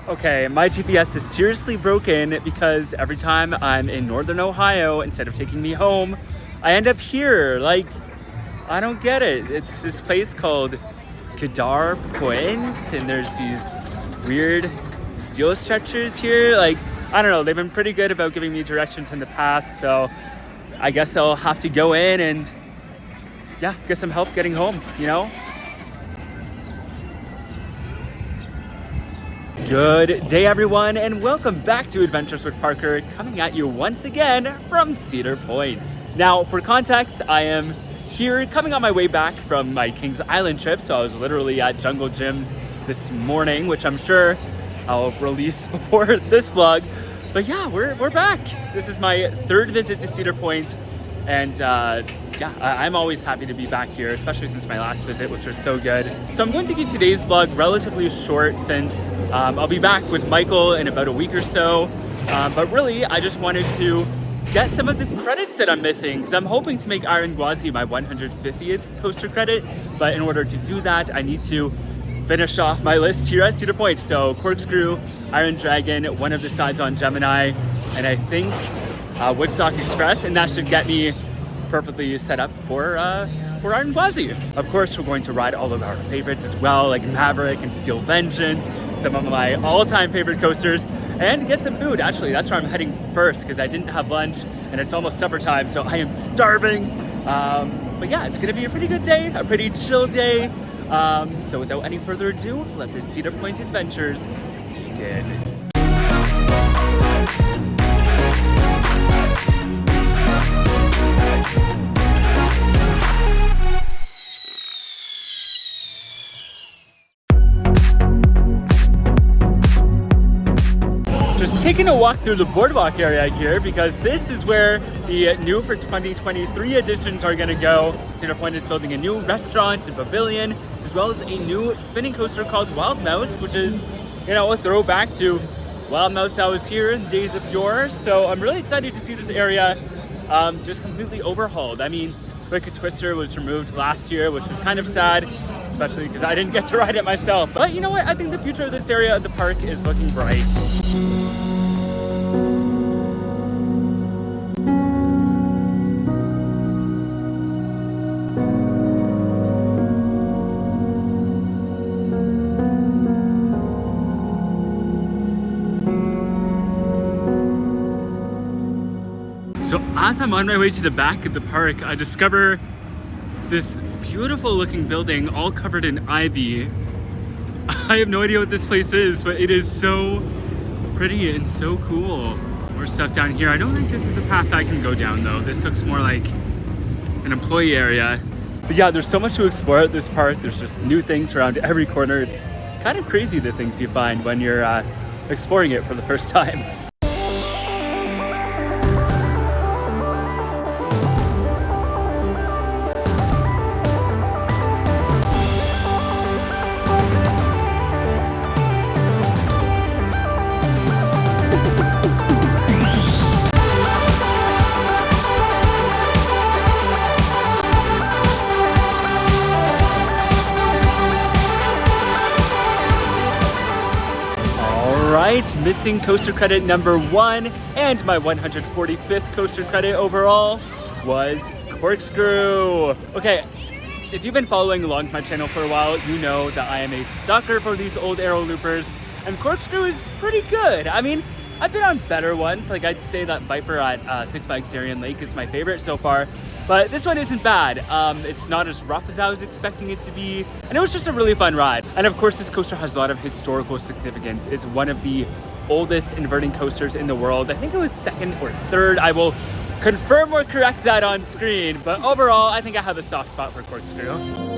Okay, my GPS is seriously broken because every time I'm in Northern Ohio, instead of taking me home, I end up here. Like, I don't get it. It's this place called Cedar Point, and there's these weird steel structures here. Like, I don't know, they've been pretty good about giving me directions in the past, so I guess I'll have to go in and, yeah, get some help getting home, you know? Good day, everyone, and welcome back to Adventures with Parker, coming at you once again from Cedar Point. Now, for context, I am here coming on my way back from my Kings Island trip, so I was literally at Jungle Gyms this morning, which I'm sure I'll release before this vlog. But yeah, we're back. This is my third visit to Cedar Point, and yeah, I'm always happy to be back here, especially since my last visit, which was so good. So I'm going to keep today's vlog relatively short since I'll be back with Michael in about a week or so. But really, I just wanted to get some of the credits that I'm missing, because I'm hoping to make Iron Gwazi my 150th coaster credit. But in order to do that, I need to finish off my list here at Cedar Point. So Corkscrew, Iron Dragon, one of the sides on Gemini, and I think Woodstock Express, and that should get me perfectly set up for Iron Gwazi. Of course, we're going to ride all of our favorites as well, like Maverick and Steel Vengeance, some of my all-time favorite coasters, and get some food. Actually, that's where I'm heading first because I didn't have lunch and it's almost supper time, so I am starving. But yeah, it's gonna be a pretty good day, a pretty chill day. So without any further ado, let the Cedar Point adventures begin. Just taking a walk through the boardwalk area here because this is where the new for 2023 editions are going to go. Cedar Point is building a new restaurant and pavilion, as well as a new spinning coaster called Wild Mouse, which is, you know, a throwback to Wild Mouse that was here in days of yore. So I'm really excited to see this area just completely overhauled. I mean, Wicked Twister was removed last year, which was kind of sad, especially because I didn't get to ride it myself. But you know what? I think the future of this area of the park is looking bright. So as I'm on my way to the back of the park, I discover this beautiful looking building all covered in ivy. I have no idea what this place is, but it is so pretty and so cool. More stuff down here. I don't think this is the path I can go down though. This looks more like an employee area. But yeah, there's so much to explore at this park. There's just new things around every corner. It's kind of crazy the things you find when you're exploring it for the first time. Missing coaster credit number 1 and my 145th coaster credit overall was Corkscrew. Okay, if you've been following along my channel for a while, you know that I am a sucker for these old aero loopers, and Corkscrew is pretty good. I mean, I've been on better ones. Like, I'd say that Viper at Six Flags Darien Lake is my favorite so far, but this one isn't bad. It's not as rough as I was expecting it to be, and it was just a really fun ride. And of course, this coaster has a lot of historical significance. It's one of the oldest inverting coasters in the world. I think it was second or third. I will confirm or correct that on screen, but overall, I think I have a soft spot for Corkscrew.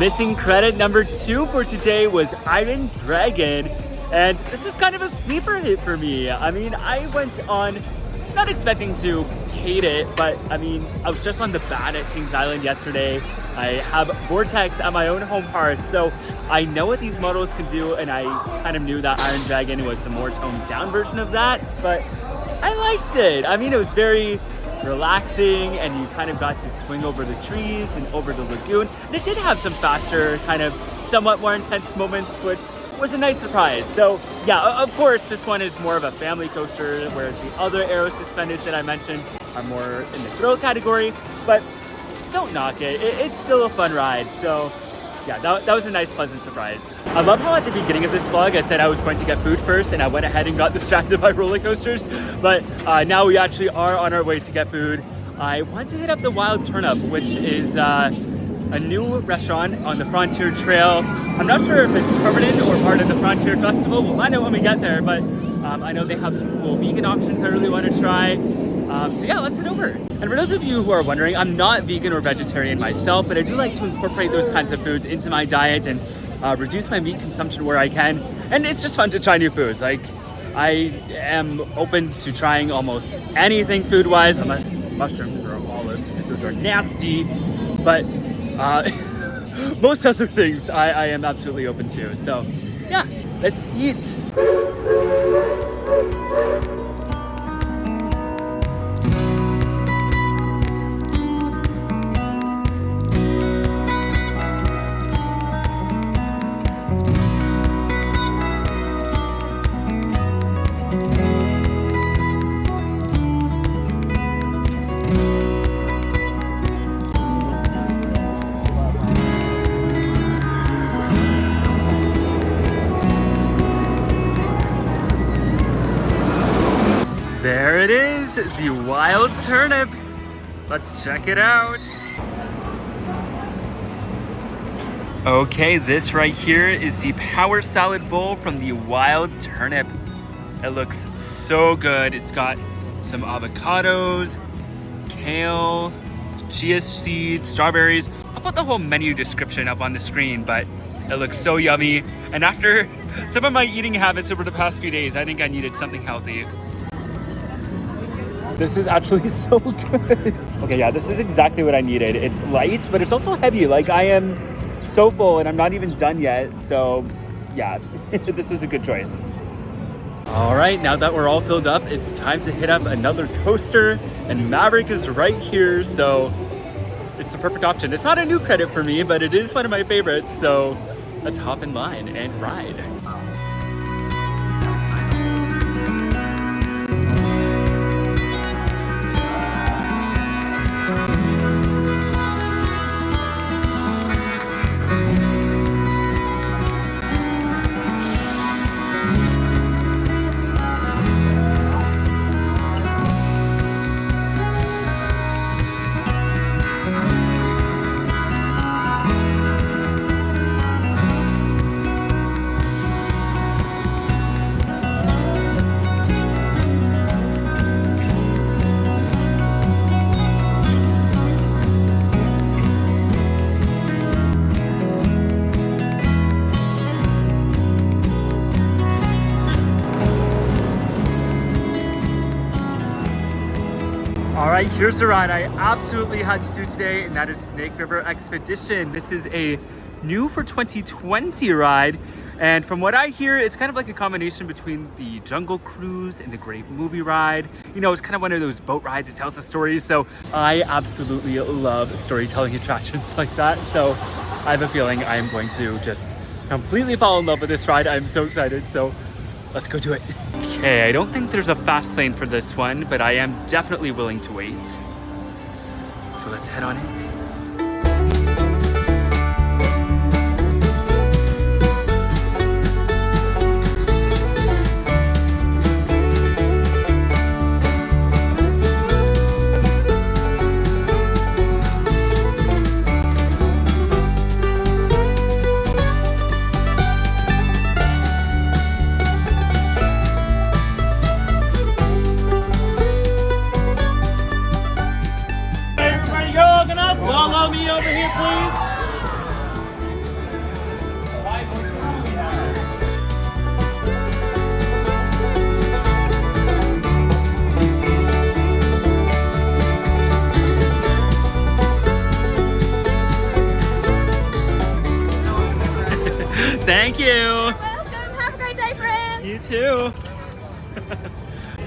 Missing credit number 2 for today was Iron Dragon, and this was kind of a sleeper hit for me. I mean, I went on not expecting to hate it, but I mean, I was just on the bat at Kings Island yesterday. I have Vortex at my own home park, so I know what these models can do, and I kind of knew that Iron Dragon was the more toned down version of that, but I liked it. I mean, it was very relaxing, and you kind of got to swing over the trees and over the lagoon. And it did have some faster, kind of somewhat more intense moments, which was a nice surprise. So yeah, of course, this one is more of a family coaster, whereas the other Aero Suspenders that I mentioned are more in the thrill category, but don't knock it. It's still a fun ride. So yeah, that was a nice, pleasant surprise. I love how at the beginning of this vlog, I said I was going to get food first, and I went ahead and got distracted by roller coasters. But now we actually are on our way to get food. I want to hit up the Wild Turnip, which is a new restaurant on the Frontier Trail. I'm not sure if it's permanent or part of the Frontier Festival. We'll find out when we get there, but I know they have some cool vegan options I really want to try. So yeah, let's head over. And for those of you who are wondering, I'm not vegan or vegetarian myself, but I do like to incorporate those kinds of foods into my diet and reduce my meat consumption where I can. And it's just fun to try new foods. Like, I am open to trying almost anything food-wise, unless it's mushrooms or olives, because those are nasty. But most other things I am absolutely open to. So yeah, let's eat. There it is, the Wild Turnip. Let's check it out. Okay, this right here is the Power Salad Bowl from the Wild Turnip. It looks so good. It's got some avocados, kale, chia seeds, strawberries. I'll put the whole menu description up on the screen, but it looks so yummy. And after some of my eating habits over the past few days, I think I needed something healthy. This is actually so good. Okay, yeah, this is exactly what I needed. It's light, but it's also heavy. Like, I am so full and I'm not even done yet. So yeah, this was a good choice. All right, now that we're all filled up, it's time to hit up another coaster, and Maverick is right here. So it's the perfect option. It's not a new credit for me, but it is one of my favorites. So let's hop in line and ride. All right, here's the ride I absolutely had to do today, and that is Snake River Expedition. This is a new for 2020 ride, and from what I hear, it's kind of like a combination between the Jungle Cruise and the Great Movie Ride. You know, it's kind of one of those boat rides that tells a story, so I absolutely love storytelling attractions like that. So I have a feeling I am going to just completely fall in love with this ride. I'm so excited, so let's go do it. Okay, I don't think there's a fast lane for this one, but I am definitely willing to wait. So let's head on in. you. You're welcome. Have a great day, friend. You too.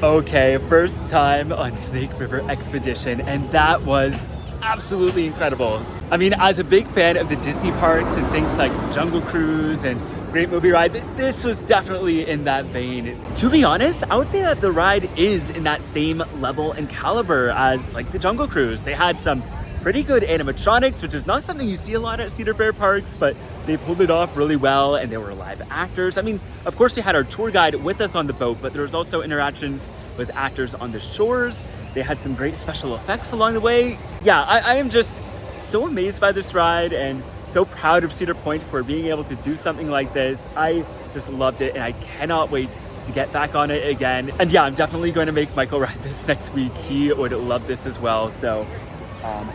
Okay, first time on Snake River Expedition, and that was absolutely incredible. I mean, as a big fan of the Disney parks and things like Jungle Cruise and Great Movie Ride, this was definitely in that vein. To be honest, I would say that the ride is in that same level and caliber as like the Jungle Cruise. They had some pretty good animatronics, which is not something you see a lot at Cedar Fair parks, but they pulled it off really well, and there were live actors. I mean, of course we had our tour guide with us on the boat, but there was also interactions with actors on the shores. They had some great special effects along the way. Yeah, I am just so amazed by this ride and so proud of Cedar Point for being able to do something like this. I just loved it, and I cannot wait to get back on it again. And yeah, I'm definitely going to make Michael ride this next week. He would love this as well. So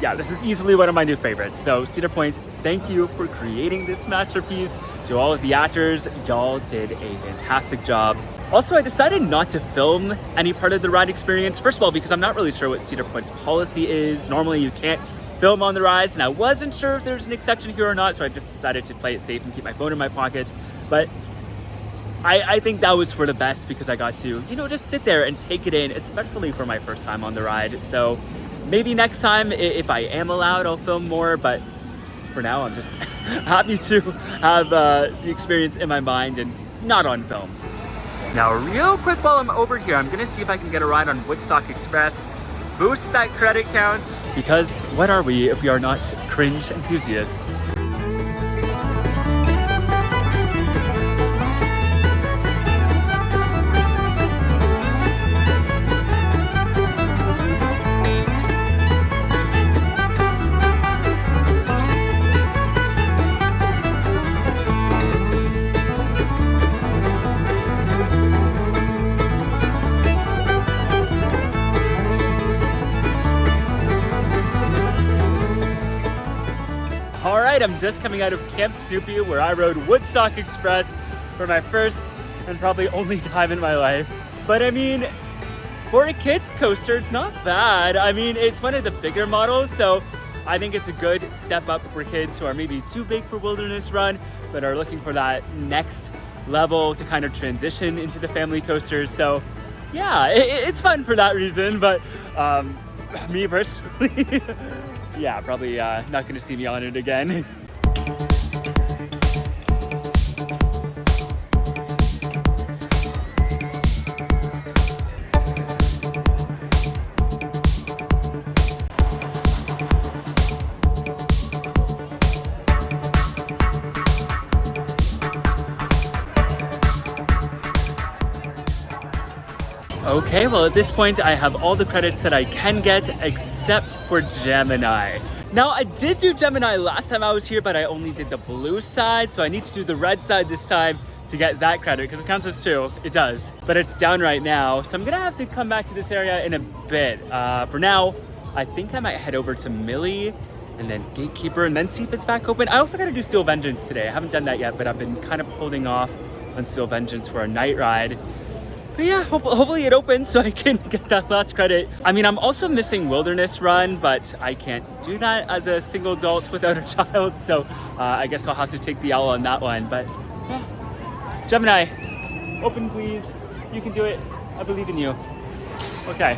yeah, this is easily one of my new favorites. So Cedar Point, thank you for creating this masterpiece. To all of the actors, y'all did a fantastic job. Also, I decided not to film any part of the ride experience. First of all, because I'm not really sure what Cedar Point's policy is. Normally you can't film on the rides, and I wasn't sure if there's an exception here or not, so I just decided to play it safe and keep my phone in my pocket. But I think that was for the best, because I got to, you know, just sit there and take it in, especially for my first time on the ride. So maybe next time, if I am allowed, I'll film more, but for now, I'm just happy to have the experience in my mind and not on film. Now, real quick while I'm over here, I'm gonna see if I can get a ride on Woodstock Express, boost that credit count, because what are we if we are not cringe enthusiasts? Alright, I'm just coming out of Camp Snoopy, where I rode Woodstock Express for my first and probably only time in my life. But I mean, for a kid's coaster, it's not bad. I mean, it's one of the bigger models, so I think it's a good step up for kids who are maybe too big for Wilderness Run, but are looking for that next level to kind of transition into the family coasters. So yeah, it's fun for that reason, but me personally, yeah, probably not going to see me on it again. Okay, well at this point I have all the credits that I can get except for Gemini. Now I did do Gemini last time I was here, but I only did the blue side, so I need to do the red side this time to get that credit, because it counts as 2. It does, but it's down right now, so I'm gonna have to come back to this area in a bit. For now, I think I might head over to Millie and then Gatekeeper and then see if it's back open. I also gotta do Steel Vengeance today. I haven't done that yet, but I've been kind of holding off on Steel Vengeance for a night ride. But yeah, hopefully it opens so I can get that last credit. I mean, I'm also missing Wilderness Run, but I can't do that as a single adult without a child, so I guess I'll have to take the L on that one. But yeah. Gemini, open please. You can do it. I believe in you. Okay.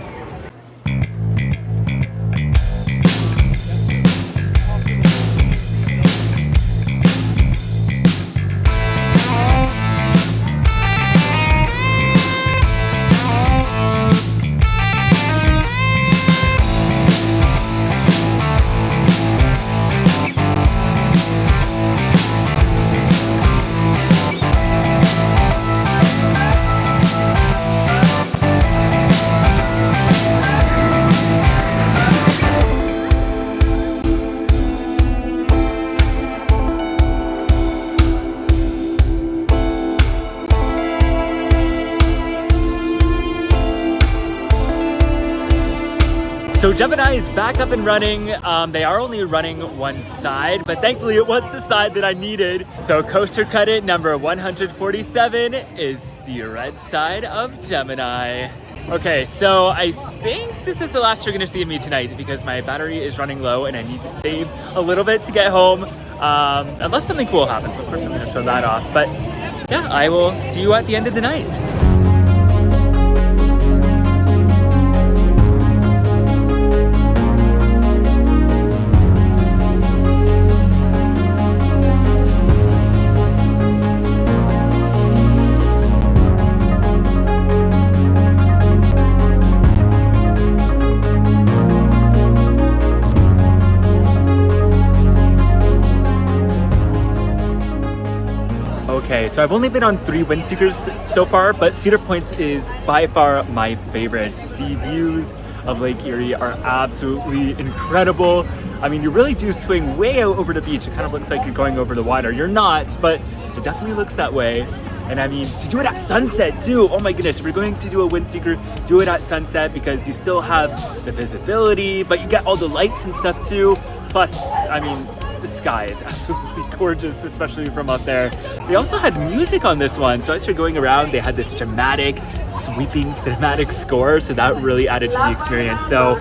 So Gemini is back up and running. They are only running one side, but thankfully it was the side that I needed. So coaster credit number 147 is the red side of Gemini. Okay, so I think this is the last you're gonna see of me tonight because my battery is running low and I need to save a little bit to get home. unless something cool happens. Of course I'm going to show that off, but yeah, I will see you at the end of the night. Okay, so I've only been on 3 Windseekers so far, but Cedar Point is by far my favorite. The views of Lake Erie are absolutely incredible. I mean, you really do swing way out over the beach. It kind of looks like you're going over the water. You're not, but it definitely looks that way. And I mean, to do it at sunset too, oh my goodness, if you're going to do a Windseeker, do it at sunset because you still have the visibility, but you get all the lights and stuff too. Plus, I mean, the sky is absolutely gorgeous, especially from up there. They also had music on this one, so as you're going around, they had this dramatic, sweeping cinematic score, so that really added to the experience. So,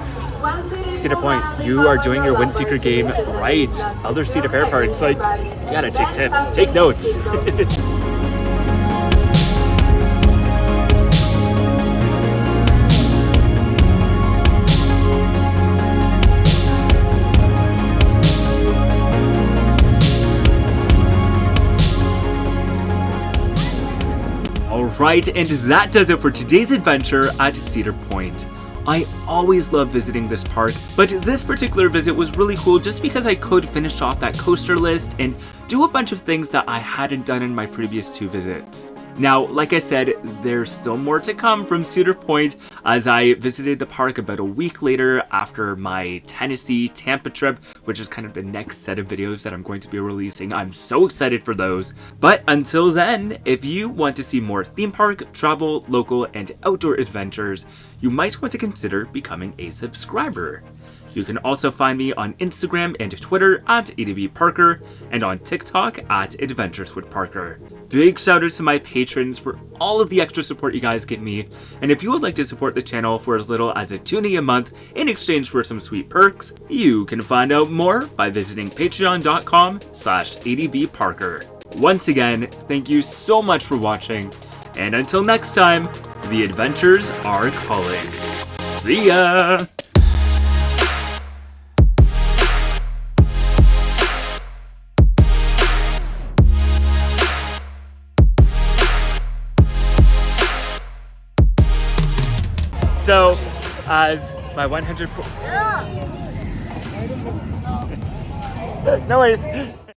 Cedar Point, you are doing your Windseeker game right. Other Cedar Fair parks, like, you gotta take tips, take notes. Right, and that does it for today's adventure at Cedar Point. I always love visiting this park, but this particular visit was really cool just because I could finish off that coaster list and do a bunch of things that I hadn't done in my previous 2 visits. Now, like I said, there's still more to come from Cedar Point as I visited the park about a week later after my Tennessee Tampa trip, which is kind of the next set of videos that I'm going to be releasing. I'm so excited for those. But until then, if you want to see more theme park, travel, local, and outdoor adventures, you might want to consider becoming a subscriber. You can also find me on Instagram and Twitter at ADVParker and on TikTok at Adventures with Parker. Big shout out to my patrons for all of the extra support you guys give me, and if you would like to support the channel for as little as $1 a month in exchange for some sweet perks, you can find out more by visiting patreon.com/ADVParker. Once again, thank you so much for watching, and until next time, the adventures are calling. See ya! So, as my 100... No worries.